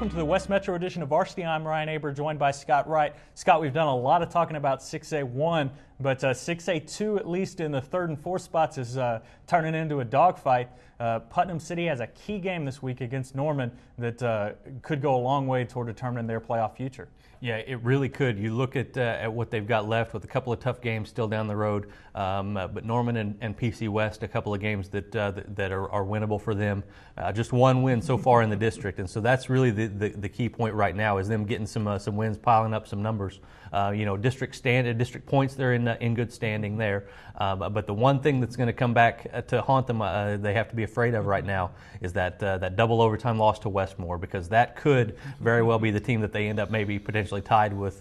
welcome to the West Metro edition of Varsity. I'm Ryan Aber, joined by Scott Wright. Scott, we've done a lot of talking about 6A1, but 6A2, at least in the third and fourth spots, is turning into a dogfight. Putnam City has a key game this week against Norman that could go a long way toward determining their playoff future. Yeah, it really could. You look at what they've got left with a couple of tough games still down the road, but Norman and PC West, a couple of games that are winnable for them. Just one win so far in the district, and so that's really the key point right now is them getting some wins, piling up some numbers. District points, they're in good standing there. But the one thing that's going to come back to haunt them, they have to be afraid of right now, is that double overtime loss to Westmore, because that could very well be the team that they end up maybe potentially tied with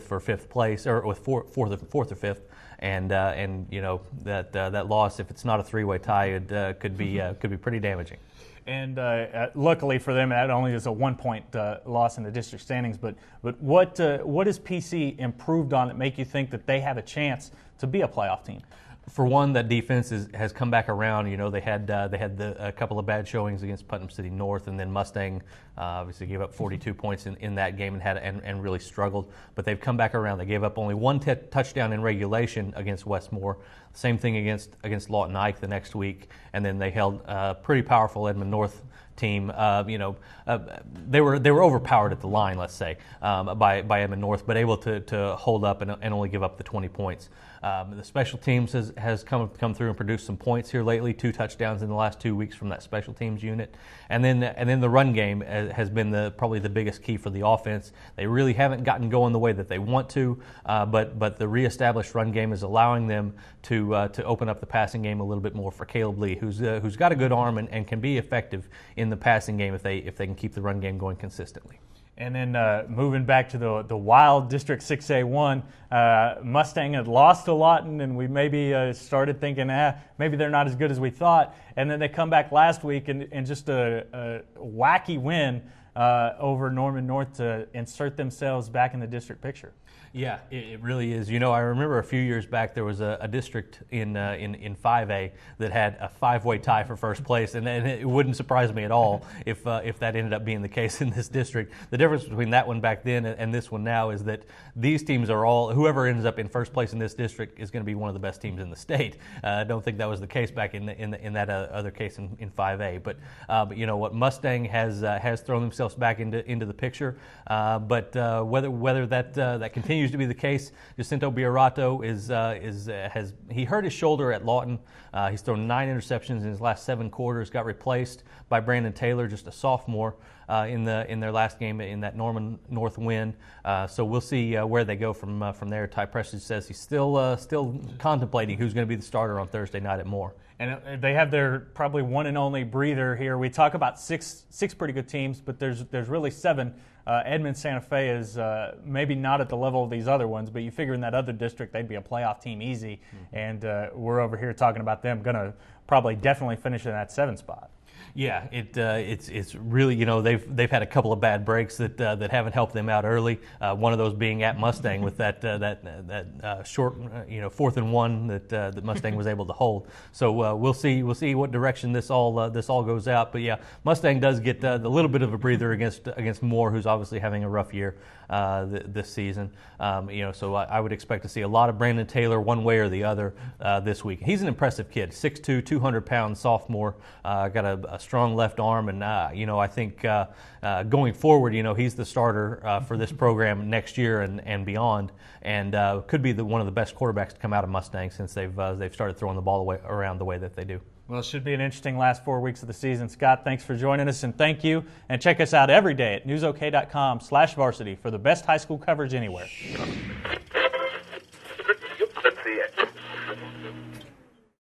for fifth place, or with fourth or fifth. And that loss, if it's not a three-way tie, it could be pretty damaging. And luckily for them, that only is a 1 point loss in the district standings. But what has PC improved on that make you think that they have a chance to be a playoff team? For one, that defense has come back around. You know, they had a couple of bad showings against Putnam City North, and then Mustang obviously gave up 42 points in that game and really struggled. But they've come back around. They gave up only one touchdown in regulation against Westmore. Same thing against Lawton Ike the next week, and then they held a pretty powerful Edmond North team. They were overpowered at the line, let's say, by Edmond North, but able to hold up and only give up the 20 points. The special teams has come through and produced some points here lately. 2 touchdowns in the last 2 weeks from that special teams unit, and then the run game has been probably the biggest key for the offense. They really haven't gotten going the way that they want to, but the reestablished run game is allowing them to open up the passing game a little bit more for Caleb Lee, who's got a good arm and can be effective in the passing game if they can keep the run game going consistently. And then moving back to the wild District 6A1, Mustang had lost to Lawton, and we maybe started thinking, maybe they're not as good as we thought. And then they come back last week and just a wacky win over Norman North to insert themselves back in the district picture. Yeah, it really is. You know, I remember a few years back there was a district in 5A that had a 5-way tie for first place, and it wouldn't surprise me at all if that ended up being the case in this district. The difference between that one back then and this one now is that these teams are all, whoever ends up in first place in this district is going to be one of the best teams in the state. I don't think that was the case back in that other case in 5A. But you know what, Mustang has thrown themselves back into the picture. But whether that continues to be the case, Jacinto Biarato has hurt his shoulder at Lawton. He's thrown 9 interceptions in his last 7 quarters. Got replaced by Brandon Taylor, just a sophomore, in their last game in that Norman North win. So we'll see where they go from there. Ty Preston says he's still contemplating who's going to be the starter on Thursday night at Moore. And they have their probably one and only breather here. We talk about six pretty good teams, but there's really 7. Edmond Santa Fe is maybe not at the level of these other ones, but you figure in that other district they'd be a playoff team easy. And we're over here talking about them going to probably definitely finish in that 7 spot. Yeah, it's really, you know, they've had a couple of bad breaks that haven't helped them out early. One of those being at Mustang with that short 4th and 1 that Mustang was able to hold. So we'll see what direction this all goes out. But yeah, Mustang does get a little bit of a breather against Moore, who's obviously having a rough year this season. So I would expect to see a lot of Brandon Taylor one way or the other this week. He's an impressive kid, 6'2", 200-pound sophomore. Got a strong left arm, and I think going forward, he's the starter for this program next year and beyond, and could be one of the best quarterbacks to come out of Mustang since they've started throwing the ball around the way that they do. Well, it should be an interesting last 4 weeks of the season. Scott, thanks for joining us, and thank you. And check us out every day at newsok.com/varsity for the best high school coverage anywhere.